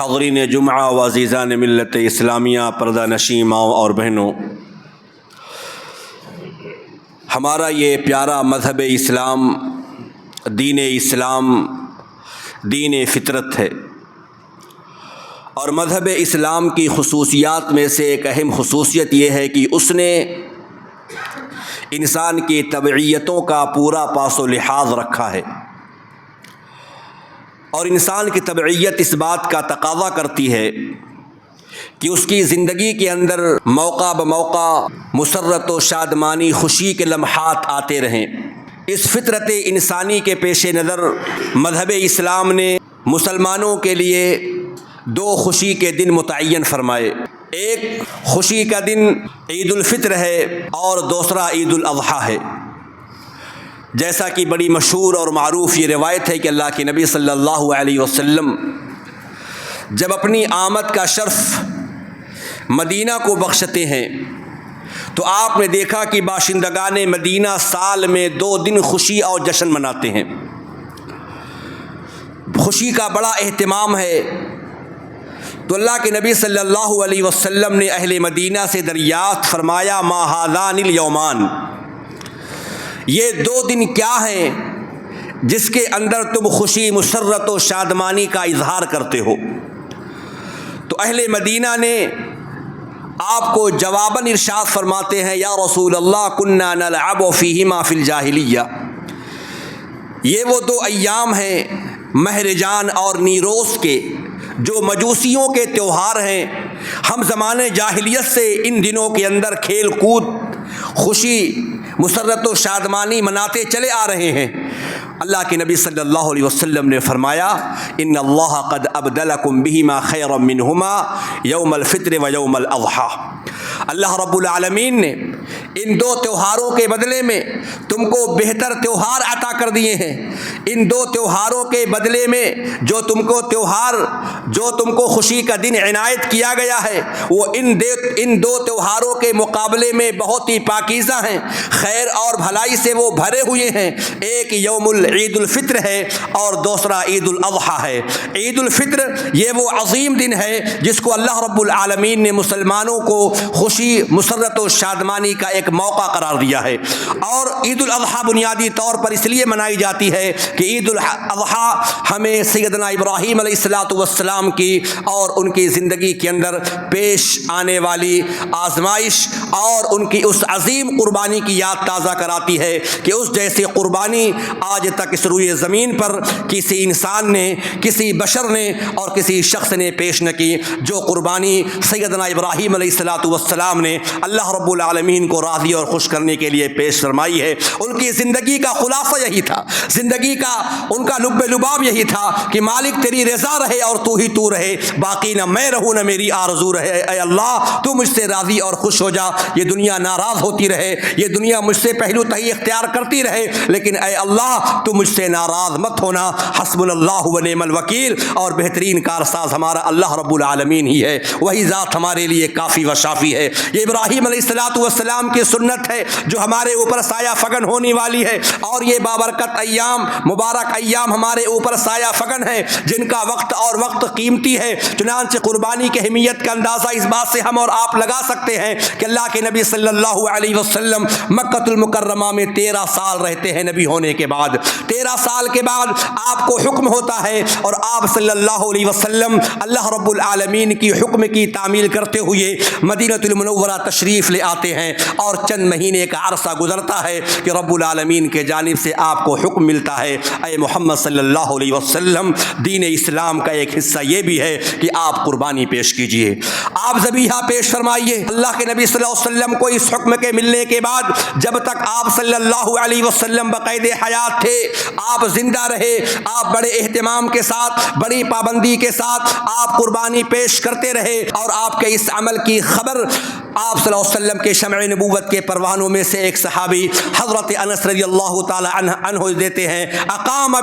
حاضرین جمعہ و عزیزان ملت اسلامیہ، پردہ نشین ماؤں اور بہنوں، ہمارا یہ پیارا مذہب اسلام، دین فطرت ہے، اور مذہب اسلام کی خصوصیات میں سے ایک اہم خصوصیت یہ ہے کہ اس نے انسان کی طبعیتوں کا پورا پاس و لحاظ رکھا ہے، اور انسان کی طبعیت اس بات کا تقاضا کرتی ہے کہ اس کی زندگی کے اندر موقع بموقع مسرت و شادمانی، خوشی کے لمحات آتے رہیں۔ اس فطرت انسانی کے پیش نظر مذہب اسلام نے مسلمانوں کے لیے دو خوشی کے دن متعین فرمائے۔ ایک خوشی کا دن عید الفطر ہے اور دوسرا عید الاضحیٰ ہے۔ جیسا کہ بڑی مشہور اور معروف یہ روایت ہے کہ اللہ کے نبی صلی اللہ علیہ وسلم جب اپنی آمد کا شرف مدینہ کو بخشتے ہیں تو آپ نے دیکھا کہ باشندگان مدینہ سال میں 2 دن خوشی اور جشن مناتے ہیں۔ خوشی کا بڑا اہتمام ہے، تو اللہ کے نبی صلی اللہ علیہ وسلم نے اہل مدینہ سے دریافت فرمایا، ما ھذان الیومان، یہ 2 دن کیا ہیں جس کے اندر تم خوشی، مسرت و شادمانی کا اظہار کرتے ہو؟ تو اہل مدینہ نے آپ کو جواباً ارشاد فرماتے ہیں، یا رسول اللہ کننا نلعب فیہما فی الجاہلیہ، یہ وہ 2 ایام ہیں مہرجان اور نیروز کے، جو مجوسیوں کے تیوہار ہیں۔ ہم زمانے جاہلیت سے ان دنوں کے اندر کھیل کود، خوشی، مسرت و شادمانی مناتے چلے آ رہے ہیں۔ اللہ کے نبی صلی اللہ علیہ وسلم نے فرمایا، ان اللہ قد ابدلکم بہما خیرا منہما یوم الفطر و یوم الاضحیٰ، اللہ رب العالمین نے ان 2 تیوہاروں کے بدلے میں تم کو بہتر تیوہار عطا کر دیے ہیں۔ ان 2 تیوہاروں کے بدلے میں جو تم کو خوشی کا دن عنایت کیا گیا ہے، وہ ان 2 تیوہاروں کے مقابلے میں بہت ہی پاکیزہ ہیں، خیر اور بھلائی سے وہ بھرے ہوئے ہیں۔ ایک یوم عید الفطر ہے اور دوسرا عید الاضحیٰ ہے۔ عید الفطر یہ وہ عظیم دن ہے جس کو اللہ رب العالمین نے مسلمانوں کو خوشی، مسرت و شادمانی کا ایک موقع قرار دیا ہے، اور عید الاضحیٰ بنیادی طور پر اس لیے منائی جاتی ہے کہ عید الاضحیٰ ہمیں سیدنا ابراہیم علیہ السلام کی اور ان کی زندگی کے اندر پیش آنے والی آزمائش اور ان کی اس عظیم قربانی کی یاد تازہ کراتی ہے کہ اس جیسی قربانی آج تک اس روئے زمین پر کسی انسان نے، کسی بشر نے اور کسی شخص نے پیش نہ کی، جو قربانی سیدنا ابراہیم علیہ السلام نے اللہ رب العالمین کو راضی اور خوش کرنے کے لیے پیش فرمائی ہے۔ ان کی زندگی کا خلاصہ یہی تھا، زندگی کا ان کا لب لباب یہی تھا کہ مالک تیری رضا رہے اور تو ہی تو رہے، باقی نہ میں رہوں نہ میری آرزو رہے، اے اللہ تو مجھ سے راضی اور خوش ہو جا۔ یہ دنیا ناراض ہوتی رہے، یہ دنیا مجھ سے پہلو تہی اختیار کرتی رہے، لیکن اے اللہ تو مجھ سے ناراض مت ہونا۔ حسبنا اللہ و نعم الوکیل، اور بہترین کارساز ہمارا اللہ رب العالمین ہی ہے، وہی ذات ہمارے لیے کافی و شافی ہے۔ یہ ابراہیم علیہ السلام کی سنت ہے جو ہمارے اوپر سایہ فگن ہونے والی ہے، اور یہ بابرکت ایام، مبارک ایام ہمارے اوپر سایہ فگن ہے جن کا وقت قیمتی ہے۔ چنانچہ قربانی کی اہمیت کا اندازہ اس بات سے ہم اور آپ لگا سکتے ہیں کہ اللہ کے نبی صلی اللہ علیہ وسلم مکہ المکرمہ میں 13 سال رہتے ہیں نبی ہونے کے بعد۔ 13 سال کے بعد آپ کو حکم ہوتا ہے، اور آپ صلی اللہ علیہ وسلم اللہ رب العالمین کی حکم کی تعمیل کرتے ہوئے مدینہ المنورہ تشریف لے آتے ہیں، اور چند مہینے کا عرصہ گزرتا ہے کہ رب العالمین کے جانب سے آپ کو حکم ملتا ہے، اے محمد صلی اللہ علیہ وسلم، دین اسلام کا ایک حصہ یہ بھی ہے کہ آپ قربانی پیش کیجئے، آپ ذبیحہ پیش فرمائیے۔ اللہ کے نبی صلی اللہ علیہ وسلم کو اس حکم کے ملنے کے بعد، جب تک آپ صلی اللہ علیہ وسلم بقید حیات تھے، آپ زندہ رہے، آپ بڑے اہتمام کے ساتھ، بڑی پابندی کے ساتھ آپ قربانی پیش کرتے رہے، اور آپ کے اس عمل کی خبر آپ صلی اللہ علیہ وسلم کے شمع نبوت کے پروانوں میں سے ایک صحابی حضرت انس رضی اللہ تعالی عنہ دیتے ہیں اقام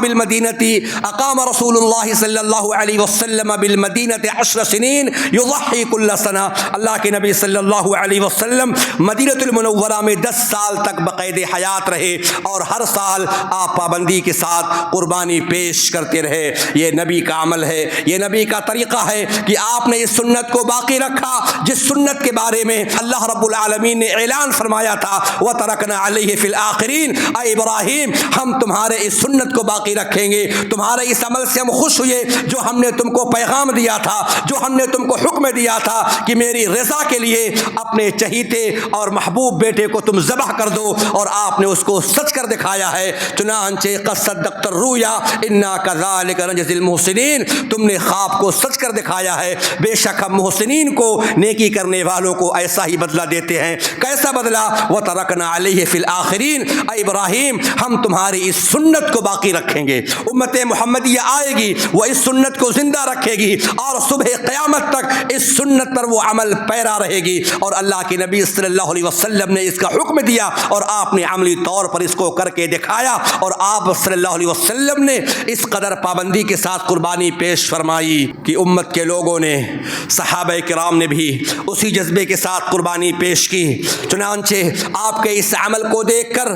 رسول اللہ صلی اللہ علیہ وسلم بالمدینۃ 10 سنین یضحی کل سنہ، اللہ کے نبی صلی اللہ علیہ وسلم مدینۃ المنورہ میں 10 سال تک بقید حیات رہے اور ہر سال آپ پابندی کے ساتھ قربانی پیش کرتے رہے۔ یہ نبی کا عمل ہے، یہ نبی کا طریقہ ہے کہ آپ نے اس سنت کو باقی رکھا جس سنت کے بارے میں اللہ رب العالمین نے اعلان فرمایا تھا وَتَرَكْنَا عَلَيْهِ فِي الْآخِرِينَ، اے ابراہیم ہم تمہارے اس سنت کو باقی رکھیں گے، تمہارے اس عمل سے ہم خوش ہوئے جو ہم نے تم کو پیغام دیا تھا، جو ہم نے تم کو حکم دیا تھا کہ میری رضا کے لیے اپنے چہیتے اور محبوب بیٹے کو تم ذبح کر دو، اور آپ نے اس کو سچ کر دکھایا ہے۔ چنانچہ قد صدقت الرؤیا انا کذالک نجزی المحسنین، تم نے خواب کو سچ کر دکھایا ہے، بے شک ہم محسنین کو، نیکی کرنے والوں کو ایسا ہی بدلہ دیتے ہیں۔ کیسا بدلہ؟ وَتَرَكْنَا عَلَيْهِ فِي الْآخِرِينَ، اے ابراہیم ہم تمہاری اس سنت کو باقی رکھیں گے، امت محمدیہ آئے گی وہ اس سنت کو زندہ رکھے گی اور صبح قیامت تک اس سنت پر وہ عمل پیرا رہے گی، اور اللہ کے نبی صلی اللہ علیہ وسلم نے اس کا حکم دیا اور آپ نے عملی طور پر اس کو کر کے دکھایا، اور آپ صلی اللہ علیہ وسلم نے اس قدر پابندی کے ساتھ قربانی پیش فرمائی کہ امت کے لوگوں نے، صحابہ کرام نے بھی اسی جذبے کے ساتھ قربانی پیش کی۔ چنانچہ آپ کے اس عمل کو دیکھ کر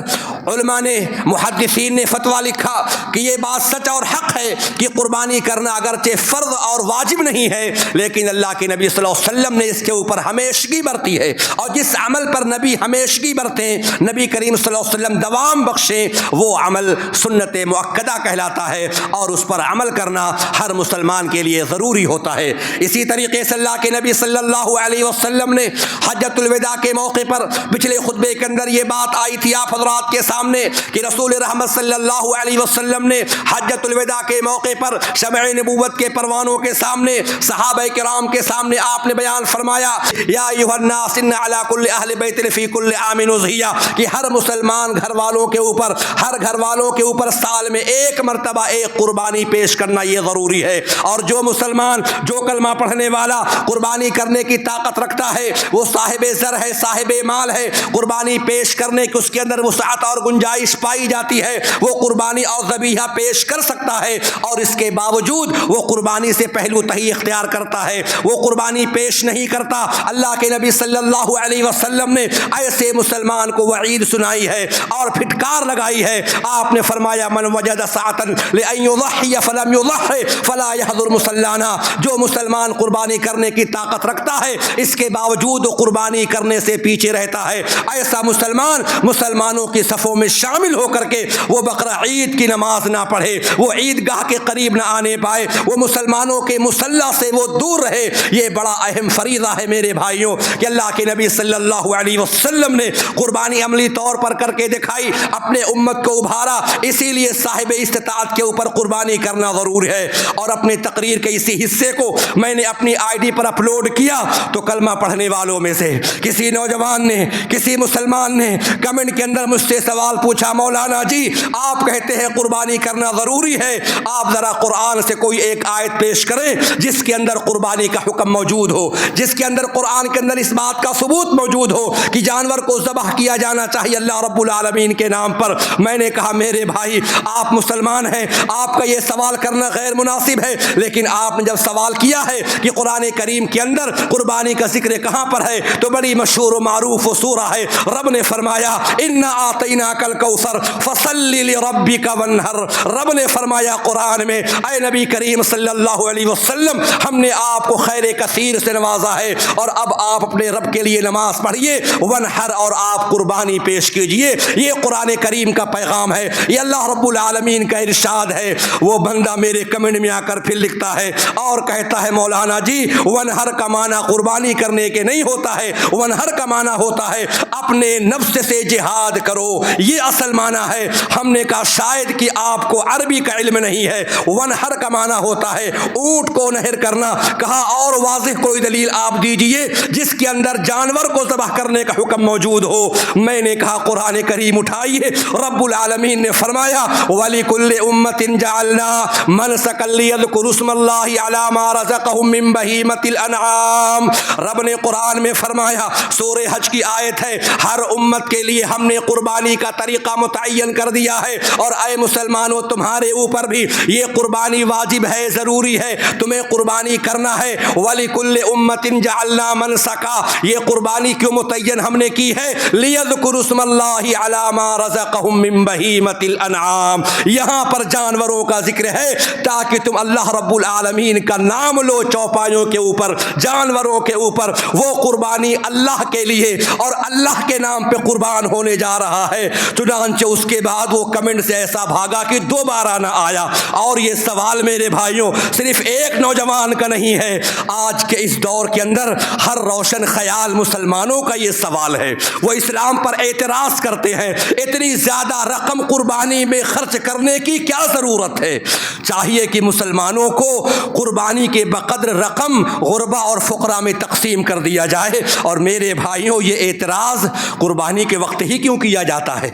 علماء نے، محدثین نے فتویٰ لکھا کہ یہ بات سچ اور حق ہے کہ قربانی کرنا اگرچہ فرض اور واجب نہیں ہے، لیکن اللہ کے نبی صلی اللہ علیہ وسلم نے اس کے اوپر ہمیشگی برتی ہے، اور جس عمل پر نبی ہمیشگی برتیں، نبی کریم صلی اللہ علیہ وسلم دوام بخشیں، وہ عمل سنت مؤکدہ کہلاتا ہے، اور اس پر عمل کرنا ہر مسلمان کے لیے ضروری ہوتا ہے۔ اسی طریقے سے اللہ کے نبی صلی اللہ علیہ وسلم نے حجۃ الوداع کے موقع پر پچھلے خطبے کے اندر یہ بات آئی تھی آپ حضرات کے سامنے کہ رسول رحمت صلی اللہ علیہ وسلم نے حجۃ الوداع کے موقع پر شمع نبوت کے پروانوں کے سامنے، صحابہ کرام کے سامنے آپ نے بیان فرمایا یا ایھا الناس ان علی کل اہل بیت فی کل عام اضحیہ، کہ ہر مسلمان گھر والوں کے اوپر، ہر گھر والوں کے اوپر سال میں ایک مرتبہ ایک قربانی پیش کرنا یہ ضروری ہے، اور جو مسلمان، جو کلمہ پڑھنے والا قربانی کرنے کی طاقت رکھتا ہے، وہ صاحب زر ہے، صاحب مال ہے، قربانی پیش کرنے کی اس کے اندر وسعت اور گنجائش پائی جاتی ہے، وہ قربانی اور ذبیحہ پیش کر سکتا ہے، اور اس کے باوجود وہ قربانی سے پہلو تہی اختیار کرتا ہے، وہ قربانی پیش نہیں کرتا۔ اللہ کے نبی صلی اللہ علیہ وسلم نے ایسے مسلمان کو وعید سنائی ہے اور پھٹکار لگائی ہے۔ آپ نے فرمایا من وجد ساعۃ لأن یضحی فلم یضحی فلا یحضر مصلانا، جو مسلمان قربانی کرنے کی طاقت رکھتا ہے اس کے باوجود وہ قربانی کرنے سے پیچھے رہتا ہے، ایسا مسلمان مسلمانوں کی صفوں میں شامل ہو کر کے وہ بقرہ عید کی نماز نہ پڑھے، وہ عیدگاہ کے قریب نہ آنے پائے، وہ مسلمانوں کے مصلی سے وہ دور رہے۔ یہ بڑا اہم فریضہ ہے میرے بھائیوں کہ اللہ کے نبی صلی اللہ علیہ وسلم نے قربانی عملی طور پر کر کے دکھائی، اپنے امت کو ابھارا، اسی لیے صاحب استطاعت کے اوپر قربانی کرنا ضروری ہے۔ اور اپنے تقریر کے اسی حصے کو میں نے اپنی آئی ڈی پر اپلوڈ کیا تو کلمہ پڑھنے والوں میں سے کسی نوجوان نے، کسی مسلمان نے کمنٹ کے اندر مجھ سے سوال پوچھا مولانا جی آپ کہتے ہیں قربانی کرنا ضروری ہے، آپ ذرا قرآن سے کوئی ایک آیت پیش کریں جس کے اندر قربانی کا حکم موجود ہو، جس کے اندر قرآن کے اندر اس بات کا ثبوت موجود ہو کہ جانور کو ذبح کیا جانا چاہیے اللہ رب العالمین کے نام پر۔ میں نے کہا میرے بھائی آپ مسلمان ہیں، آپ کا یہ سوال کرنا غیر مناسب ہے، لیکن آپ نے جب سوال کیا ہے کہ قرآن کریم کے اندر قربانی کا ذکر کہاں پر ہے تو بڑی مشہور و معروف و سورہ ہے، رب نے فرمایا انا اعطیناک الکوثر فصل لربک وانحر، رب نے فرمایا قرآن میں اے نبی کریم صلی اللہ علیہ وسلم ہم نے آپ کو خیر کثیر سے نوازا ہے، اور اب آپ اپنے رب کے لیے نماز پڑھیے وانحر، اور آپ قربانی پیش کیجئے۔ یہ قرآن کریم کا پیغام ہے، یہ اللہ رب العالمین کا ارشاد ہے۔ وہ بندہ میرے کمنٹ میں آ کر پھر لکھتا ہے اور کہتا ہے مولانا جی وانحر کا معنی قربانی کرنے کے نہیں ہوتا ہے، وانحر کا معنی ہوتا ہے اپنے نفس سے جہاد کرو، یہ اصل معنی ہے۔ ہم نے کہا شاید کہ آپ کو عربی کا علم نہیں ہے، وانحر کا معنی ہوتا ہے اونٹ کو نہر کرنا۔ کہا اور واضح کوئی دلیل آپ دیجئے جس کے اندر جانور کو ذبح کرنے کا حکم موجود ہو۔ میں نے کہا قرآن کریم اٹھائیے، رب العالمین نے فرمایا وَلِكُلِّ أُمَّةٍ جَعَلْنَا مَنْسَكًا لِيَذْكُرُوا اسْمَ اللَّهِ عَلَى مَا رَزَقَهُم مِّن بَهِيمَةِ الْأَنْعَامِ، رب نے قرآن میں فرمایا، سورہ حج کی آیت ہے، ہر امت کے لیے ہم نے قربانی کا طریقہ متعین کر دیا ہے، اور اے مسلمانوں تمہارے اوپر بھی یہ قربانی واجب ہے، ضروری ہے، تمہیں قربانی کرنا ہے۔ وَلِكُلِّ أُمَّةٍ جَعَلْنَا مَنْسَكًا، یہ قربانی کیوں متعین ہم نے کی ہے؟ لِيَذْكُرُوا اسْمَ اللَّهِ عَلَى مَا رَزَقَهُم مِّن بَهِيمَةِ الْأَنْعَامِ، یہاں پر جانوروں کا ذکر ہے تاکہ تم اللہ رب العالمین کا نام لو چوپایوں کے اوپر، جانوروں کے اوپر۔ وہ قربانی اللہ کے لیے اور اللہ کے نام پہ قربان ہونے جا رہا ہے۔ چنانچہ اس کے بعد وہ کمنٹ سے ایسا بھاگا کہ دوبارہ نہ آیا۔ اور یہ سوال میرے بھائیوں صرف ایک نوجوان کا نہیں ہے، آج کے اس دور کے اندر ہر روشن خیال مسلمانوں کا یہ سوال ہے۔ وہ اسلام پر اعتراض کرتے ہیں، اتنی زیادہ رقم قربانی میں خرچ کرنے کی کیا ضرورت ہے؟ چاہیے کہ مسلمانوں کو قربانی کے بقدر رقم غربا اور فقراء میں تقسیم کر دیا جائے۔ اور میرے بھائیوں یہ اعتراض قربانی کے وقت ہی کیوں کیا جاتا ہے؟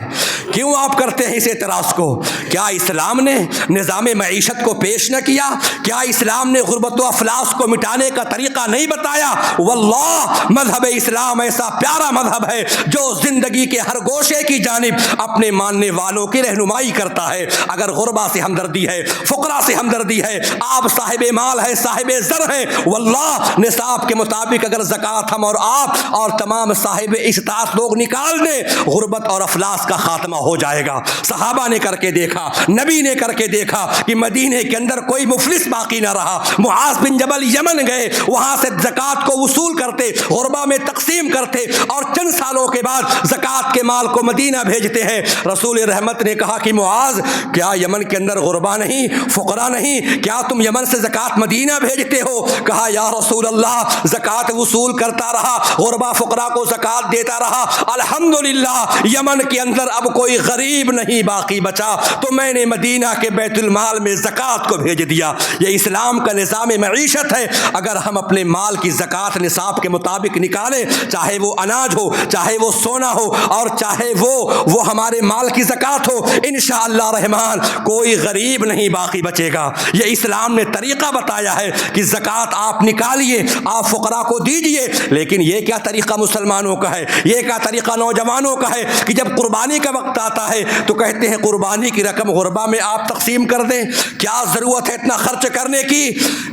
کیوں آپ کرتے ہیں اس اعتراض کو؟ کیا اسلام نے نظام معیشت کو پیش نہ کیا؟ کیا اسلام نے غربت و افلاس کو مٹانے کا طریقہ نہیں بتایا؟ واللہ مذہب اسلام ایسا پیارا مذہب ہے جو زندگی کے ہر گوشے کی جانب اپنے ماننے والوں کی رہنمائی کرتا ہے۔ اگر غربا سے ہمدردی ہے، فقراء سے ہمدردی ہے، آپ صاحب مال ہے، صاحب زر ہیں، واللہ نصاب کے مطابق اگر زکوٰۃ ہم اور آپ اور تمام صاحب استطاعت لوگ نکال دیں، غربت اور افلاس کا خاتمہ ہو جائے گا۔ صحابہ نے کر کے دیکھا، نبی نے کر کے دیکھا کہ مدینے کے اندر کوئی مفلس باقی نہ رہا۔ معاذ بن جبل یمن گئے، وہاں سے زکوٰۃ کو وصول کرتے، غربا میں تقسیم کرتے، اور چند سالوں کے بعد زکوٰۃ کے مال کو مدینہ بھیجتے ہیں۔ رسول رحمت نے کہا کہ معاذ کیا یمن کے اندر غربا نہیں، فقراء نہیں؟ کیا تم یمن سے زکوٰۃ مدینہ بھیجتے ہو؟ کہا یا رسول اللہ زکوٰۃ وصول کرتا رہا، غربا فقراء کو زکوٰۃ دیتا رہا، الحمدللہ یمن کے اندر اب کوئی غریب نہیں باقی بچا، تو میں نے مدینہ کے بیت المال میں زکوٰۃ کو بھیج دیا۔ یہ اسلام کا نظام معیشت ہے۔ اگر ہم اپنے مال کی زکوٰۃ نصاب کے مطابق نکالیں، چاہے وہ اناج ہو، چاہے وہ سونا ہو، اور چاہے وہ ہمارے مال کی زکوٰۃ ہو، انشاءاللہ رحمان کوئی غریب نہیں باقی بچے گا۔ یہ اسلام نے طریقہ بتایا ہے کہ زکوٰۃ آپ نکالیے، آپ فقراء کو دیجئے۔ لیکن یہ کیا طریقہ مسلمانوں کا ہے؟ یہ کیا طریقہ نوجوانوں کا ہے کہ جب قربانی کا وقت آتا ہے تو کہتے ہیں قربانی کی رقم غربا میں آپ تقسیم کر دیں؟ کیا ضرورت ہے اتنا خرچ کرنے کی؟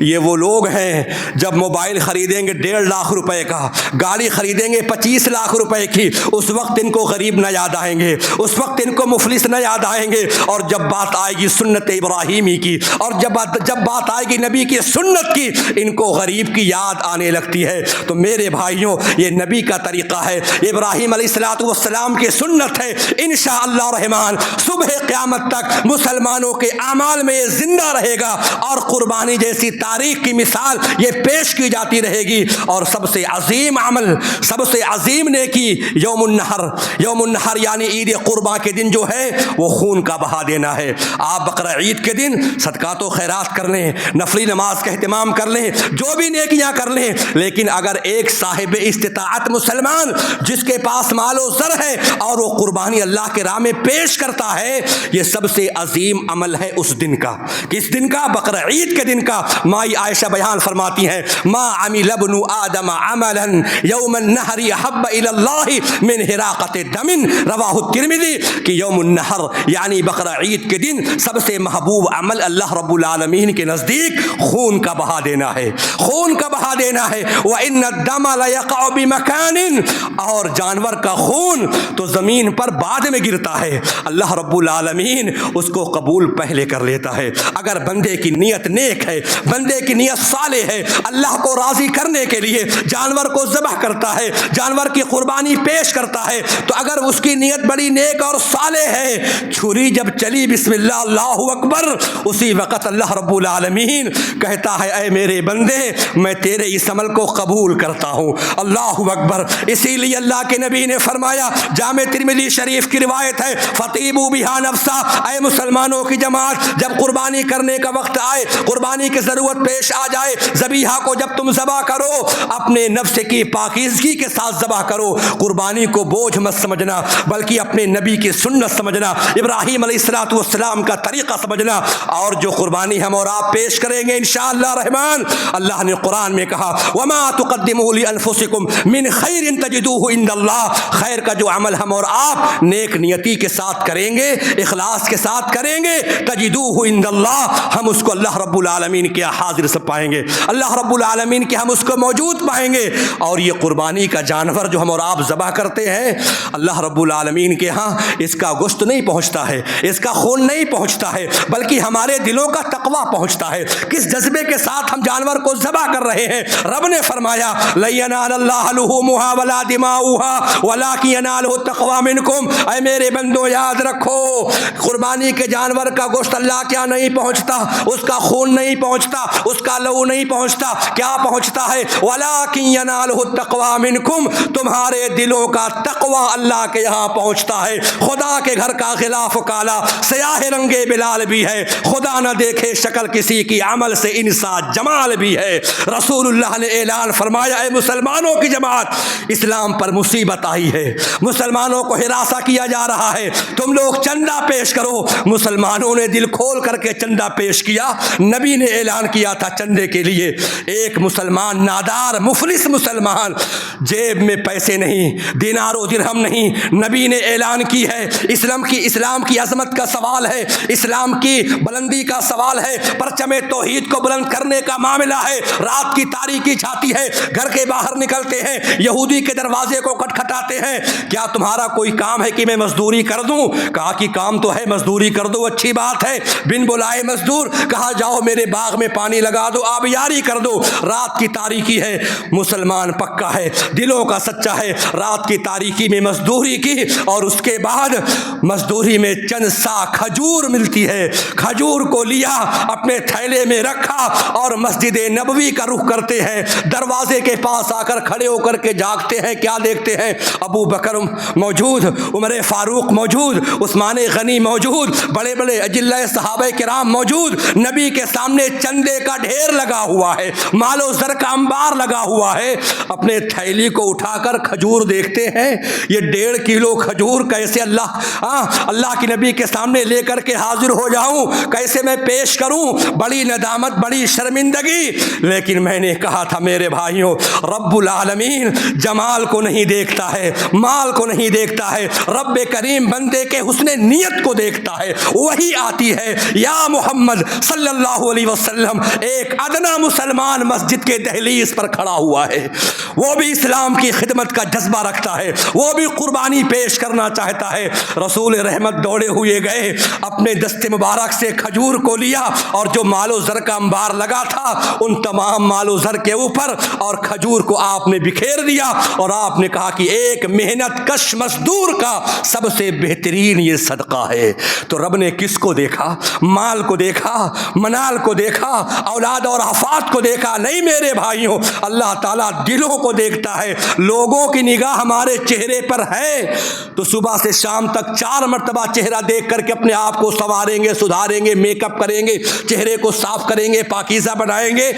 یہ وہ لوگ ہیں جب موبائل خریدیں گے 1.5 لاکھ روپے کا، گاڑی خریدیں گے 25 لاکھ روپے کی، اس وقت ان کو غریب نہ یاد آئیں گے، اس وقت ان کو مفلس نہ یاد آئیں گے۔ اور جب بات آئے گی سنت ابراہیمی کی، اور جب بات آئے گی نبی کی سنت کی، ان کو غریب کی یاد آنے لگتی ہے۔ تو میرے بھائیوں یہ نبی کا طریقہ ہے، ابراہیم علیہ السلام کی سنت ہے۔ انشاءاللہ الرحمن صبح قیامت تک مسلمانوں کے اعمال میں یہ زندہ رہے گا، اور قربانی جیسی تاریخ کی مثال یہ پیش کی جاتی رہے گی۔ اور سب سے عظیم عمل، سب سے عظیم نیکی یوم النحر یعنی عید قرباں کے دن جو ہے وہ خون کا بہا دینا ہے۔ آپ بقرہ عید کے دن صدقات و خیرات کر لیں، نفلی نماز کا اہتمام کر لیں، جو بھی نیکیاں کر لیں، لیکن اگر ایک صاحب استطاعت مسلمان جس کے پاس مال و زر ہے اور وہ قربانی اللہ کے راہ میں پیش کرتا ہے، یہ سب سے عظیم عمل ہے اس دن کا۔ کس دن کا؟ بقرہ عید کے دن کا۔ مائی عائشہ بیان فرماتی ہیں ما عمل ابن آدم عملا یوم النحر احب الی اللہ من حراقۃ دم، رواہ الترمذی، کہ یوم النحر یعنی بقرہ عید کے دن سب سے محبوب عمل اللہ رب العالمین کے نزدیک خون کا بہا دینا ہے، خون کا بہا دینا ہے۔ وَإِنَّ الدَّمَ لَيَقَعُ بِمَكَانٍ، اور جانور کا خون تو زمین پر بعد میں گرتا ہے، اللہ رب العالمین اس کو قبول پہلے کر لیتا ہے۔ اگر بندے کی نیت نیک ہے، بندے کی نیت صالح ہے، اللہ کو راضی کرنے کے لیے جانور کو ذبح کرتا ہے، جانور کی قربانی پیش کرتا ہے، تو اگر اس کی نیت بڑی نیک اور صالح ہے، چھری جب چلی بسم اللہ اللہ اکبر، اسی وقت اللہ رب العالمین کہتا ہے اے میرے بندے میں تیرے اس عمل کو قبول کرتا ہوں۔ اللہ اکبر۔ اسی لیے اللہ کے نبی نے فرمایا، جامع ترمذی شریف کی روایت ہے، فطیبوا بہا نفسا، اے مسلمانوں کی جماعت جب قربانی کرنے کا وقت آئے، قربانی کی ضرورت پیش آ جائے، ذبیحہ کو جب تم ذبح کرو اپنے نفس کی پاکیزگی کے ساتھ ذبح کرو، قربانی کو بوجھ مت سمجھنا بلکہ اپنے نبی کی سنت سمجھنا، ابراہیم علیہ السلام کا طریقہ سمجھنا۔ اور جو قربانی ہم اور آپ پیش کریں گے انشاءاللہ رحمان، اللہ نے قرآن میں کہا وما تقدموا انفسکم من خیر تجدوہ عند اللہ، خیر کا جو عمل ہم اور آپ نیک نیتی کے ساتھ کریں گے، اخلاص کے ساتھ کریں گے، تجدوہ عند اللہ، ہم اس کو اللہ رب العالمین کے حاضر سے پائیں گے، اللہ رب العالمین کے ہم اس کو موجود پائیں گے۔ اور یہ قربانی کا جانور جو ہم اور آپ ذبح کرتے ہیں، اللہ رب العالمین کے ہاں اس کا گوشت نہیں پہنچتا ہے، اس کا خون نہیں پہنچتا ہے، بلکہ ہمارے دلوں کا تقویٰ پہنچتا ہے، کس جذبے کے ساتھ ہم جانور کو ذبح کر رہے ہیں۔ رب نے فرمایا لَن يَنَالَ اللَّهَ لُحُومُهَا وَلَا دِمَاؤُهَا وَلَٰكِن يَنَالُهُ التَّقْوَىٰ مِنكُمْ، اے میرے بندو یاد رکھو، قربانی کے جانور کا گوشت اللہ کیا نہیں پہنچتا، اس کا خون نہیں پہنچتا، اس کا لہو نہیں پہنچتا، کیا پہنچتا ہے؟ وَلَٰكِن يَنَالُهُ التَّقْوَىٰ مِنكُمْ، تمہارے دلوں کا تقویٰ اللہ کے یہاں پہنچتا ہے۔ خدا کے گھر کا غلاف کالا سیاہ رنگ بلال بھی ہے، خدا نہ دیکھے شکل کسی کی، عمل سے انسان جمال بھی ہے۔ رسول اللہ نے اعلان فرمایا اے مسلمانوں کی جماعت، اسلام پر مصیبت آئی ہے، مسلمانوں کو ہراساں کیا جا رہا ہے، تم لوگ چندہ پیش کرو۔ مسلمانوں نے دل کھول کر کے چندہ پیش کیا، نبی نے اعلان کیا تھا چندے کے لیے۔ ایک مسلمان نادار مفلس مسلمان، جیب میں پیسے نہیں، دینار و درہم نہیں، نبی نے اعلان کی ہے، اسلام کی عظمت کا سوال ہے، اسلام کی بلندی کا سوال ہے، پرچم توحید کو بلند کرنے کا معاملہ ہے۔ رات کی تاریکی چھاتی ہے، گھر کے باہر نکلتے ہیں، یہودی کے دروازے کو کھٹکھٹاتے ہیں، کیا تمہارا کوئی کام ہے کہ میں مزدوری کر دوں؟ کہا کہ کام تو ہے، مزدوری کر دو، اچھی بات ہے، بن بلائے مزدور، کہا جاؤ میرے باغ میں پانی لگا دو، آبیاری کر دو۔ رات کی تاریکی ہے، مسلمان پکا ہے، دلوں کا سچا ہے، رات کی تاریکی میں مزدوری کی، اور اس کے بعد مزدوری میں چند سا کھجور ملتی ہے، کھجور کو لیا، اپنے تھیلے میں رکھا، اور مسجد نبوی کا رخ کرتے ہیں۔ دروازے کے پاس آ کر کھڑے ہو کر کے جاگتے ہیں، کیا دیکھتے ہیں؟ ابو بکر موجود، عمر فاروق موجود، عثمان غنی موجود، بڑے بڑے اجلہ صحابہ کرام موجود، نبی کے سامنے چندے کا ڈھیر لگا ہوا ہے، مال و زر کا انبار لگا ہوا ہے۔ اپنے تھیلی کو اٹھا کر کھجور دیکھتے ہیں، یہ 1.5 کلو کھجور کیسے اللہ کے نبی کے سامنے لے کر کے حاضر ہو جاؤں، کیسے میں پیش کروں؟ بڑی ندامت، بڑی شرمندگی۔ لیکن میں نے کہا تھا میرے بھائیوں، رب العالمین جمال کو نہیں دیکھتا ہے، مال کو نہیں دیکھتا ہے، رب کریم بندے کے حسن نیت کو دیکھتا ہے۔ وہی آتی ہے، یا محمد صلی اللہ علیہ وسلم، ایک ادنا مسلمان مسجد کے دہلیز پر کھڑا ہوا ہے، وہ بھی اسلام کی خدمت کا جذبہ رکھتا ہے، وہ بھی قربانی پیش کرنا چاہتا ہے۔ رسول رحمت دوڑے ہوئے گئے، اپنے دست مبارک سے کھجور کو لیا، اور جو مال و زر کا انبار لگا تھا ان تمام مال و زر کے اوپر اور کھجور کو آپ نے بکھیر دیا، اور آپ نے کہا کہ ایک محنت کش مزدور کا سب سے بہترین یہ صدقہ ہے۔ تو رب نے کس کو دیکھا؟ مال کو دیکھا، منال کو دیکھا، اولاد اور حفاظ کو دیکھا؟ نہیں میرے بھائیوں، اللہ تعالیٰ دلوں کو دیکھتا ہے۔ لوگوں کی نگاہ ہمارے چہرے پر ہے تو صبح سے شام تک 4 مرتبہ چہرہ دیکھ کر کے اپنے آپ کو سنواریں گے، سدھاریں گے، میک اپ کریں گے، چہرے کو صاف کریں گے، پاکیزہ بنائیں گے،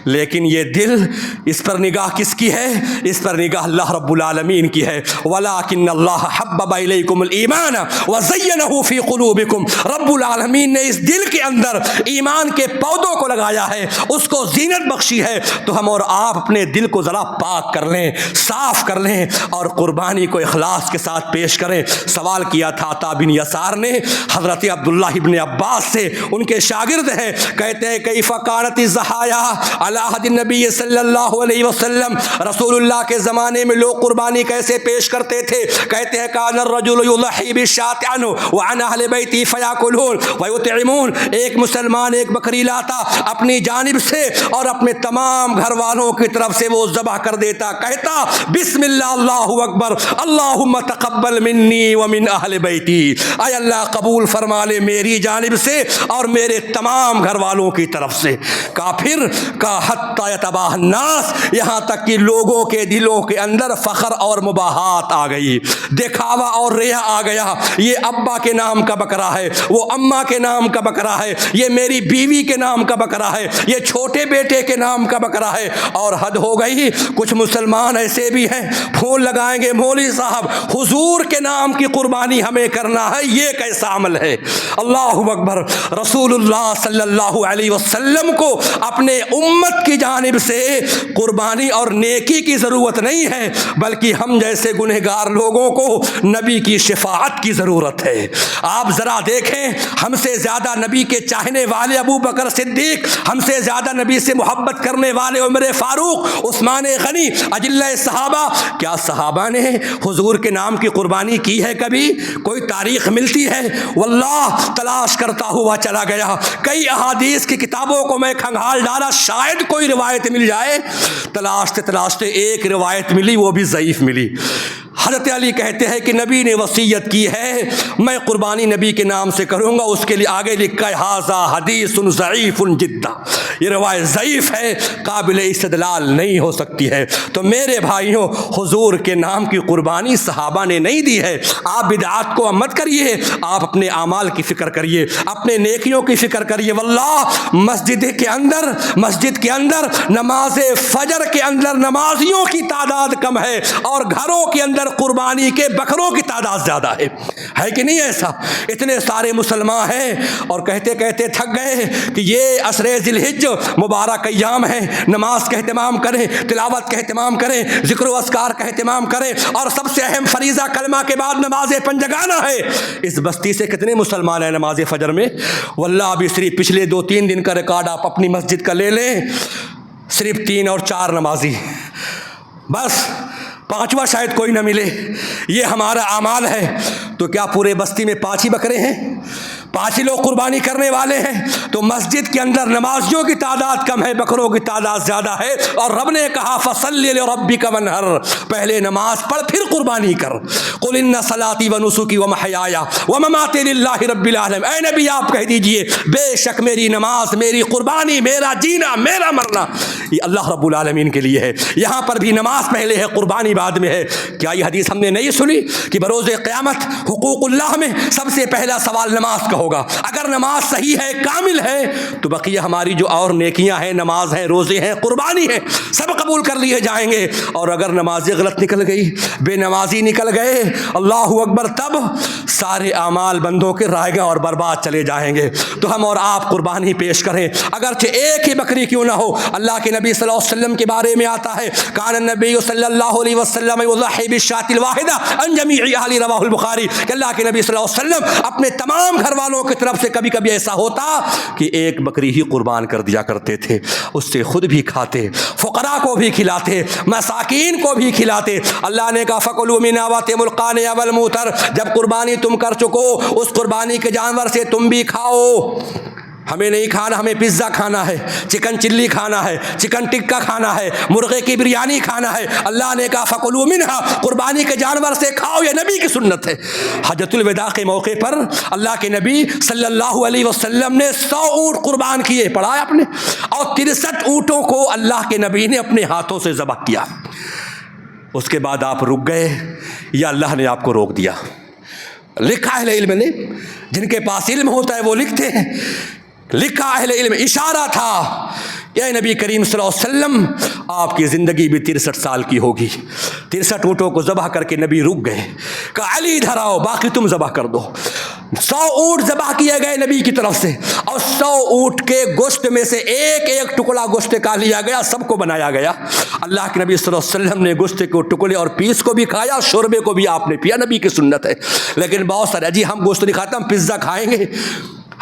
لیکن یہ دل، اس پر نگاہ کس کی ہے؟ اس پر نگاہ اللہ رب العالمین کی ہے۔ وَلَٰكِنَّ اللَّهَ حَبَّبَ إِلَيْكُمُ الْإِيمَانَ وَزَيَّنَهُ فِي قُلُوبِكُمْ، رب العالمین نے اس دل کے اندر ایمان کے پودوں کو لگایا ہے، اس کو زینت بخشی ہے۔ تو ہم اور آپ اپنے دل کو ذرا پاک کر لیں، صاف کر لیں، اور قربانی کو اخلاص کے ساتھ پیش کریں۔ سوال کیا تھا عطا بن یسار نے حضرت عبداللہ ابن عباس سے، ان کے شاگرد ہیں، کہتے ہیں کیف کانت الضحایا علی عہد النبی صلی اللہ علیہ وسلم، رسول اللہ کے زمانے میں لوگ قربانی کیسے پیش کرتے تھے؟ کہتے ہیں کان الرجل یضحی بالشاۃ عنہ وعن اہل بیتی فیاکلون ویطعمون، ایک مسلمان ایک بکری لاتا اپنی جانب سے اور اپنے تمام گھر والوں کی طرف سے وہ ذبح کر دیتا، کہتا بسم اللہ اللہ اکبر اللہم تقبل منی ومن اہل بیتی، اے اللہ قبول فرما لے میری جانب سے اور میرے تمام گھر والوں کی طرف سے۔ کافر کا حتی یتباہ الناس، یہاں تک کہ لوگوں کے دلوں کے اندر فخر اور مباحات آ گئی، دکھاوا اور ریا آ گیا، یہ ابا کے نام کا بکرا ہے، وہ اماں کے نام کا بکرا ہے، یہ میری بیوی کے نام کا بکرا ہے، یہ چھوٹے بیٹے کے نام کا بکرا ہے۔ اور حد ہو گئی، کچھ مسلمان ایسے بھی ہیں پھول لگائیں گے، مولوی صاحب حضور کے نام کی قربانی ہمیں کرنا ہے، یہ کیسا عمل ہے؟ اللہ اکبر۔ رسول اللہ صلی اللہ علیہ وسلم کو اپنے امت کی جانب سے قربانی اور نیکی کی ضرورت نہیں ہے، بلکہ ہم جیسے گنہگار لوگوں کو نبی کی شفاعت کی ضرورت ہے۔ آپ ذرا دیکھیں، ہم سے زیادہ نبی کے چاہنے والے ابو بکر صدیق، ہم سے زیادہ نبی سے محبت کرنے والے عمر فاروق، عثمان غنی، اجلہ صحابہ، کیا صحابہ نے حضور کے نام کی قربانی کی ہے؟ کبھی کوئی تاریخ ملتی ہے؟ واللہ تلاش کرتا ہوا چلا گیا، کئی احادیث کی کتابوں کو میں کھنگال ڈالا، شاید کوئی روایت مل جائے۔ تلاشتے تلاشتے ایک روایت ملی، وہ بھی ضعیف ملی۔ حضرت علی کہتے ہیں کہ نبی نے وصیت کی ہے میں قربانی نبی کے نام سے کروں گا، اس کے لیے آگے لکھا ہے ھذا حدیث ضعیف جدا، یہ روایت ضعیف ہے، قابل استدلال نہیں ہو سکتی ہے۔ تو میرے بھائیوں، حضور کے نام کی قربانی صحابہ نے نہیں دی ہے۔ آپ بدعات کو مت کریے، آپ اپنے اعمال کی فکر کریے، اپنے نیکیوں کی فکر کریے۔ واللہ مسجد کے اندر نماز فجر کے اندر نمازیوں کی تعداد کم ہے، اور گھروں کے اندر قربانی کے بکروں کی تعداد زیادہ ہے کہ نہیں ایسا؟ اتنے سارے مسلمان ہیں اور کہتے کہتے تھک گئے کہ یہ عشر ذی الحجہ مبارک ایام ہے، نماز کا اہتمام کریں، تلاوت کا اہتمام کریں، ذکر و اذکار کا اہتمام کریں، اور سب سے اہم فریضہ کلمہ کے بعد نماز پنجگانہ ہے۔ اس بستی سے کتنے مسلمان ہیں نماز فجر میں؟ واللہ ابھی صرف پچھلے 2-3 دن کا ریکارڈ آپ اپنی مسجد کا لے لیں، صرف 3 اور 4 نمازی، بس 5واں شاید کوئی نہ ملے۔ یہ ہمارا اعمال ہے۔ تو کیا پورے بستی میں 5 ہی بکرے ہیں؟ 5 ہی لوگ قربانی کرنے والے ہیں؟ تو مسجد کے اندر نمازیوں کی تعداد کم ہے، بکروں کی تعداد زیادہ ہے، اور رب نے کہا فَصَلِّ لِرَبِّكَ وَانْحَرْ، پہلے نماز پڑھ پھر قربانی کر۔ قُلْ إِنَّ صَلَاتِي وَنُسُكِي وَمَحْيَايَ وَمَمَاتِي لِلَّهِ رَبِّ الْعَالَمِينَ، اے نبی آپ کہہ دیجئے بے شک میری نماز، میری قربانی، میرا جینا، میرا مرنا یہ اللہ رب العالمین کے لیے ہے۔ یہاں پر بھی نماز پہلے ہے، قربانی بعد میں ہے۔ کیا یہ حدیث ہم نے نہیں سنی کہ بروز قیامت حقوق اللہ میں سب سے پہلا سوال نماز کا ہوگا؟ اگر نماز صحیح ہے، کامل ہے، تو بقیہ ہماری جو اور نیکیاں ہیں، نماز ہیں، روزے ہیں، قربانی ہے، سب قبول کر لیے جائیں گے۔ اور اگر نمازیں غلط نکل گئی، بے نمازی نکل گئے، اللہ اکبر، تب سارے اعمال بندوں کے رائے گا اور برباد چلے جائیں گے۔ تو ہم اور آپ قربانی پیش کریں، اگرچہ ایک ہی بکری کیوں نہ ہو۔ اللہ کے نبی صلی اللہ علیہ وسلم کے بارے میں آتا ہے کان النبی صلی اللہ علیہ وسلم یضحی بالشاۃ الواحدہ عن جمیع اہل، رواہ البخاری، کہ اللہ کے نبی صلی اللہ علیہ وسلم اپنے تمام گھر والوں کی طرف سے کبھی کبھی ایسا ہوتا کہ ایک بکری ہی قربان کر دیا کرتے تھے، اس سے خود بھی کھاتے، فقراء کو بھی کھلاتے، مساکین کو بھی کھلاتے۔ اللہ نے کہا فَكُلُوا مِنْهَا وَأَطْعِمُوا الْقَانِعَ وَالْمُعْتَرَ، جب قربانی تم کر چکو، اس قربانی کے جانور سے تم بھی کھاؤ۔ ہمیں نہیں کھانا، ہمیں پیزا کھانا ہے، چکن چلی کھانا ہے، چکن ٹکا کھانا ہے، مرغے کی بریانی کھانا ہے۔ اللہ نے کہا فَكُلُوا مِنْهَا، قربانی کے جانور سے کھاؤ، یہ نبی کی سنت ہے۔ حجۃ الوداع کے موقع پر اللہ کے نبی صلی اللہ علیہ وسلم نے 100 اونٹ قربان کیے، پڑھا ہے آپ نے، اور 63 اونٹوں کو اللہ کے نبی نے اپنے ہاتھوں سے ذبح کیا۔ اس کے بعد آپ رک گئے یا اللہ نے آپ کو روک دیا؟ لکھا اہل علم نے، جن کے پاس علم ہوتا ہے وہ لکھتے ہیں، لکھا اہل علم، اشارہ تھا کہ اے نبی کریم صلی اللہ علیہ وسلم آپ کی زندگی بھی 63 سال کی ہوگی۔ 63 اونٹوں کو ذبح کر کے نبی رک گئے، کہا علی ادھر آؤ، باقی تم ذبح کر دو۔ 100 اونٹ ذبح کیے گئے نبی کی طرف سے، اور 100 اونٹ کے گوشت میں سے ایک ایک ٹکڑا گوشت کا لیا گیا، سب کو بنایا گیا۔ اللہ کے نبی صلی اللہ علیہ وسلم نے گوشت کے ٹکڑے اور پیس کو بھی کھایا، شوربے کو بھی آپ نے پیا، نبی کی سنت ہے۔ لیکن بہت سارے جی ہم گوشت نہیں کھاتے، ہم پیزا کھائیں گے،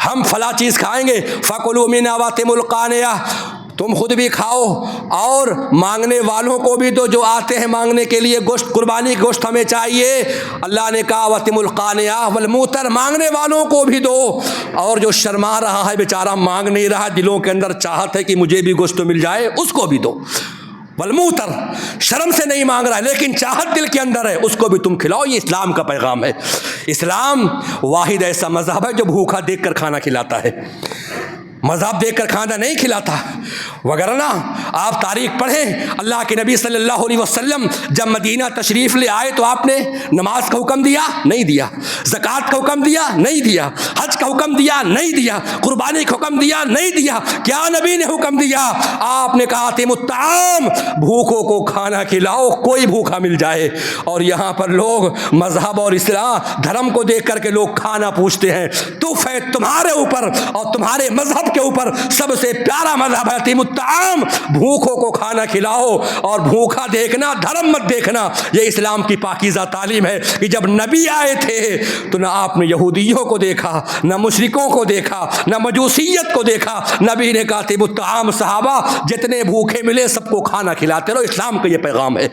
ہم فلاں چیز کھائیں گے۔ فَكُلُوا مِنْهَا وَأَطْعِمُوا الْقَانِعَ، تم خود بھی کھاؤ اور مانگنے والوں کو بھی دو، جو آتے ہیں مانگنے کے لیے گوشت، قربانی گوشت ہمیں چاہیے۔ اللہ نے کہا وَأَطْعِمُوا الْقَانِعَ وَالْمُعْتَرَ، مانگنے والوں کو بھی دو، اور جو شرما رہا ہے بیچارہ، مانگ نہیں رہا، دلوں کے اندر چاہت ہے کہ مجھے بھی گوشت مل جائے، اس کو بھی دو۔ والموتر، شرم سے نہیں مانگ رہا ہے لیکن چاہت دل کے اندر ہے، اس کو بھی تم کھلاؤ۔ یہ اسلام کا پیغام ہے۔ اسلام واحد ایسا مذہب ہے جو بھوکا دیکھ کر کھانا کھلاتا ہے، مذہب دیکھ کر کھانا نہیں کھلاتا۔ وگرنہ آپ تاریخ پڑھیں، اللہ کے نبی صلی اللہ علیہ وسلم جب مدینہ تشریف لے آئے تو آپ نے نماز کا حکم دیا؟ نہیں دیا۔ زکوٰۃ کا حکم دیا؟ نہیں دیا۔ حج کا حکم دیا؟ نہیں دیا۔ قربانی کا حکم دیا؟ نہیں دیا۔ کیا نبی نے حکم دیا؟ آپ نے کہا تم الطعام، بھوکوں کو کھانا کھلاؤ، کوئی بھوکا مل جائے۔ اور یہاں پر لوگ مذہب اور اسلام دھرم کو دیکھ کر کے لوگ کھانا پوچھتے ہیں۔ تو ہے تمہارے اوپر اور تمہارے مذہب کے اوپر سب سے پیارا مذہب ہے یتیم الطعام، بھوکھوں کو کھانا کھلاؤ، اور بھوکھا دیکھنا دھرم مت دیکھنا۔ یہ اسلام کی پاکیزہ تعلیم ہے کہ جب نبی آئے تھے تو نہ آپ نے یہودیوں کو دیکھا، نہ مشرکوں کو دیکھا، نہ مجوسیت کو دیکھا۔ نبی نے کہا یتیم الطعام، صحابہ جتنے بھوکے ملے سب کو کھانا کھلاتے رہو، اسلام کا یہ پیغام ہے۔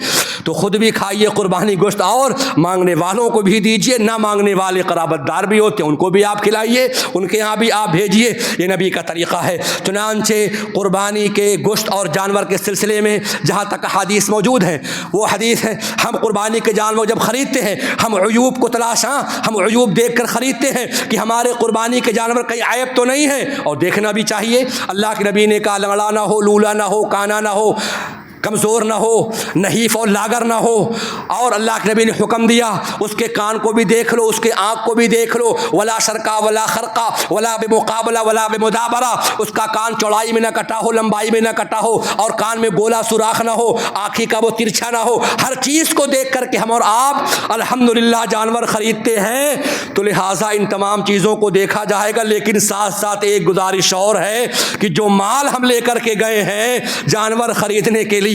تو خود بھی کھائیے قربانی گوشت، اور مانگنے والوں کو بھی دیجیے، نہ مانگنے والے قرابت دار بھی ہوتے ہیں ان کو بھی آپ کھلائیے، ان کے یہاں بھی آپ بھیجیے، یہ نبی کا طریقہ ہے۔ چنانچہ قربانی کے گوشت اور جانور کے سلسلے میں جہاں تک حدیث موجود ہے، وہ حدیث ہے ہم قربانی کے جانور جب خریدتے ہیں ہم عیوب کو ہم عیوب دیکھ کر خریدتے ہیں کہ ہمارے قربانی کے جانور کئی عیب تو نہیں ہے، اور دیکھنا بھی چاہیے۔ اللہ کے نبی نے کہا لنگڑا نہ ہو، لولا نہ ہو، کانا نہ ہو، کمزور نہ ہو، نحیف اور لاغر نہ ہو، اور اللہ کے نبی نے حکم دیا اس کے کان کو بھی دیکھ لو، اس کے آنکھ کو بھی دیکھ لو، ولا شرقا ولا خرقا ولا بمقابلہ ولا بمدابرہ، اس کا کان چوڑائی میں نہ کٹا ہو، لمبائی میں نہ کٹا ہو، اور کان میں گولا سوراخ نہ ہو، آنکھی کا وہ ترچھا نہ ہو، ہر چیز کو دیکھ کر کے ہم اور آپ الحمدللہ جانور خریدتے ہیں، تو لہٰذا ان تمام چیزوں کو دیکھا جائے گا۔ لیکن ساتھ ساتھ ایک گزارش اور ہے کہ جو مال ہم لے کر کے گئے ہیں جانور خریدنے کے لیے،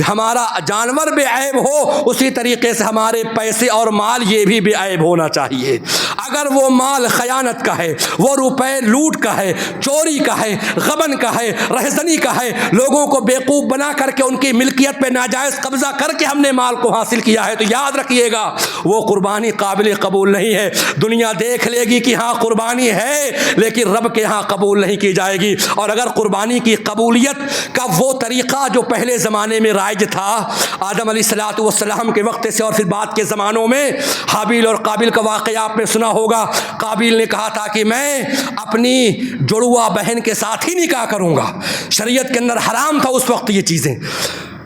ہمارا جانور بے عیب ہو، اسی طریقے سے ہمارے پیسے اور مال یہ بھی بے عیب ہونا چاہیے۔ اگر وہ مال خیانت کا ہے، وہ روپے لوٹ کا ہے، چوری کا ہے، غبن کا ہے، رہزنی کا ہے، لوگوں کو بیوقوف بنا کر کے ان کی ملکیت پہ ناجائز قبضہ کر کے ہم نے مال کو حاصل کیا ہے، تو یاد رکھیے گا وہ قربانی قابل قبول نہیں ہے۔ دنیا دیکھ لے گی کہ ہاں قربانی ہے، لیکن رب کے ہاں قبول نہیں کی جائے گی۔ اور اگر قربانی کی قبولیت کا وہ طریقہ جو پہلے زمانے میں رائج تھا، آدم علیہ الصلوۃ والسلام کے وقت سے اور پھر بعد کے زمانوں میں، حابیل اور قابیل کا واقعہ آپ نے سنا ہوگا۔ قابیل نے کہا تھا کہ میں اپنی جڑوا بہن کے ساتھ ہی نکاح کروں گا، شریعت کے اندر حرام تھا اس وقت یہ چیزیں،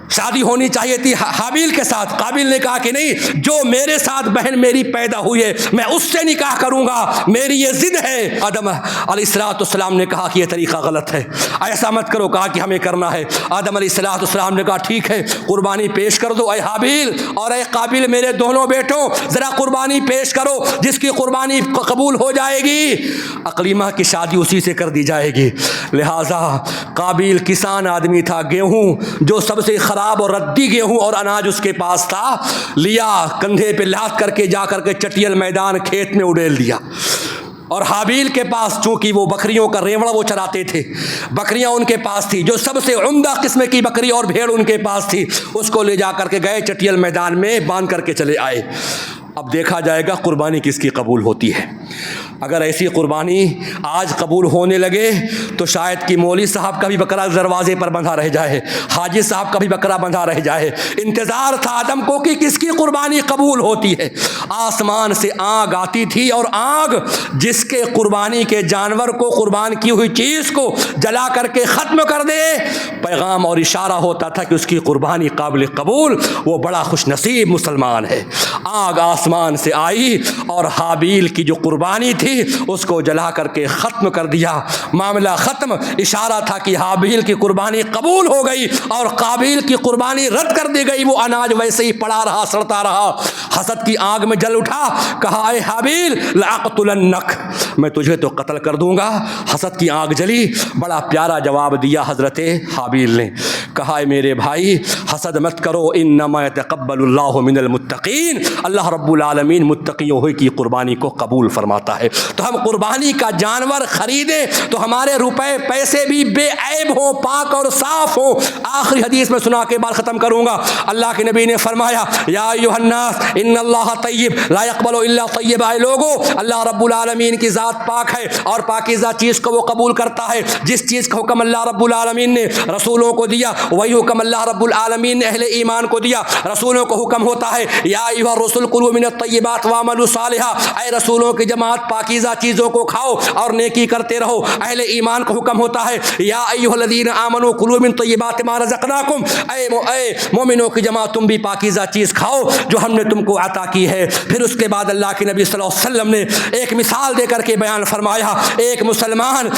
شادی ہونی چاہیے تھی حابیل کے ساتھ۔ قابیل نے کہا کہ نہیں، جو میرے ساتھ بہن میری پیدا ہوئی ہے میں اس سے نکاح کروں گا، میری یہ ضد ہے۔ آدم علیہ السلام نے کہا کہ یہ طریقہ غلط ہے، ایسا مت کرو، کہا کہ ہمیں کرنا ہے۔ آدم علیہ السلام نے کہا ٹھیک ہے قربانی پیش کر دو، اے حابیل اور اے قابیل میرے دونوں بیٹوں ذرا قربانی پیش کرو، جس کی قربانی قبول ہو جائے گی اقلیمہ کی شادی اسی سے کر دی جائے گی۔ لہٰذا قابیل کسان آدمی تھا، گیہوں جو سب سے خراب اور ردی گیہوں اور اناج اس کے پاس تھا، لیا کندھے پہ لاد کر کے جا کر کے چٹیل میدان کھیت میں اڈیل دیا۔ اور حابیل کے پاس چونکہ وہ بکریوں کا ریوڑا وہ چراتے تھے، بکریاں ان کے پاس تھی، جو سب سے عمدہ قسم کی بکری اور بھیڑ ان کے پاس تھی، اس کو لے جا کر کے گئے چٹیل میدان میں باندھ کر کے چلے آئے۔ اب دیکھا جائے گا قربانی کس کی قبول ہوتی ہے۔ اگر ایسی قربانی آج قبول ہونے لگے تو شاید کہ مولوی صاحب کا بھی بکرا دروازے پر بندھا رہ جائے، حاجی صاحب کا بھی بکرا بندھا رہ جائے۔ انتظار تھا آدم کو کہ کس کی قربانی قبول ہوتی ہے۔ آسمان سے آگ آتی تھی، اور آگ جس کے قربانی کے جانور کو، قربان کی ہوئی چیز کو جلا کر کے ختم کر دے، پیغام اور اشارہ ہوتا تھا کہ اس کی قربانی قابل قبول، وہ بڑا خوش نصیب مسلمان ہے۔ آگ آسمان سے آئی اور حابیل کی جو قربانی تھی اس کو جلا کر کے ختم کر دیا، معاملہ ختم۔ اشارہ تھا کہ حابیل کی قربانی قبول ہو گئی اور قابیل کی قربانی رد کر دی گئی۔ وہ اناج ویسے ہی پڑا رہا، سڑتا رہا، حسد کی آگ میں جل اٹھا، کہا اے حابیل لأقتلنک، میں تجھے تو قتل کر دوں گا۔ حسد کی آگ جلی۔ بڑا پیارا جواب دیا حضرت حابیل نے، کہا اے میرے بھائی حسد مت کرو، انما یتقبل اللہ من المتقین، اللہ رب العالمین متقیوں کی قربانی کو قبول فرماتا ہے۔ تو ہم قربانی کا جانور خریدیں تو ہمارے روپے پیسے بھی بے عیب ہوں، پاک اور صاف ہوں۔ آخری حدیث میں سنا کے بعد ختم کروں گا۔ اللہ کے نبی نے فرمایا یا ایھا الناس ان اللہ طیب لا یقبل الا طیبا، اے لوگو اللہ رب العالمین کی ذات پاک ہے اور پاکیزہ چیز کو وہ قبول کرتا ہے۔ جس چیز کا حکم اللہ رب العالمین نے رسولوں کو دیا وہی حکم اللہ رب العالمین نے اہل ایمان کو دیا۔ رسولوں کو حکم ہوتا ہے یا ایھا الرسل کلوا من الطیبات واعملوا صالحا، اے رسولوں کی جماعت پاکیزہ چیزوں کو کھاؤ اور نیکی کرتے رہو۔ اہل ایمان کو حکم ہوتا ہے یا ایھا الذین آمنوا کلوا من طیبات ما رزقناکم، اے مومنوں کی جماعت تم بھی پاکیزہ چیز کھاؤ جو ہم نے تم کو عطا کی ہے۔ پھر اس کے بعد اللہ کے نبی صلی اللہ علیہ وسلم نے ایک مثال دے کر کے بیان فرمایا ایک مسلمان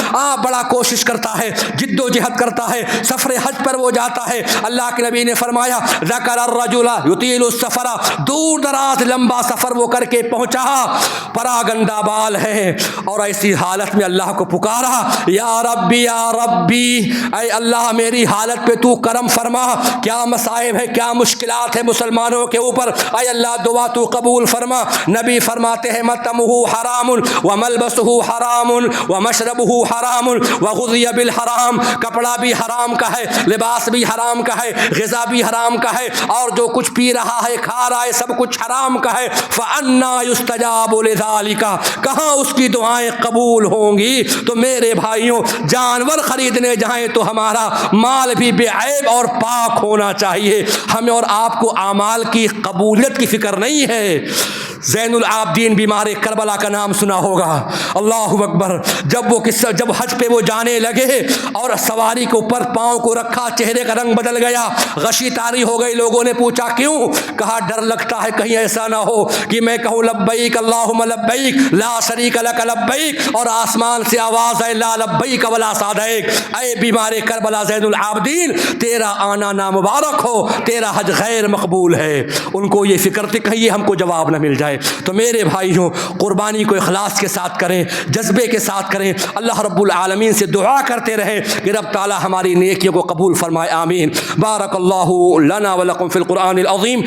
بڑا کوشش کرتا ہے، جد و جہد کرتا ہے، سفر حج پر وہ جاتا ہے، اللہ کے نبی نے فرمایا ذکر الرجل یطیل السفر، دور دراز لمبا سفر وہ کر کے پہنچا، پراگندہ بال ہے، اور ایسی حالت میں اللہ کو پکارا یا ربی اے اللہ میری حالت پہ تو کرم فرما، کیا مصائب ہے، کیا مشکلات ہے مسلمانوں کے اوپر، اے اللہ دعا تو قبول فرما۔ نبی فرماتے ہیں مطعمہ حرام وملبسہ حرام ومشربہ حرام وغذی بالحرام، کپڑا بھی حرام کا ہے، لباس بھی حرام کا ہے، غذا بھی حرام کا ہے، اور جو کچھ پی رہا ہے کھا رہا ہے سب کچھ حرام کا ہے، فَأَنَّا يُسْتَجَابُ لِذَلِكَ، کہاں اس کی دعائیں قبول ہوں گی؟ تو میرے بھائیوں جانور خریدنے جائیں تو ہمارا مال بھی بے عیب اور پاک ہونا چاہیے، ہمیں اور آپ کو اعمال کی قبولیت کی فکر نہیں ہے۔ زین العابدین بیمار کربلا کا نام سنا ہوگا، اللہ اکبر، جب حج پہ وہ جانے لگے اور سواری کے اوپر پاؤں کو رکھا، چہرے کا رنگ بدل گیا، غشی طاری ہو گئی، لوگوں نے پوچھا کیوں؟ کہا ڈر لگتا ہے کہیں ایسا نہ ہو کہ میں کہوں لبیک اللہم لبیک لا شریک لک لبیک، اور آسمان سے آواز آئے لا لبیک ولا سعدیک، اے بیمار کربلا زین العابدین تیرا آنا نامبارک ہو، تیرا حج غیر مقبول ہے۔ ان کو یہ فکر تھی کہیں یہ ہم کو جواب نہ مل جائے۔ تو میرے بھائیوں قربانی کو اخلاص کے ساتھ کریں، جذبے کے ساتھ کریں، اللہ رب العالمین سے دعا کرتے رہیں کہ رب تعالی ہماری نیکیوں کو قبول فرمائے، آمین۔ بارک اللہ لنا ولکم فی القرآن العظیم۔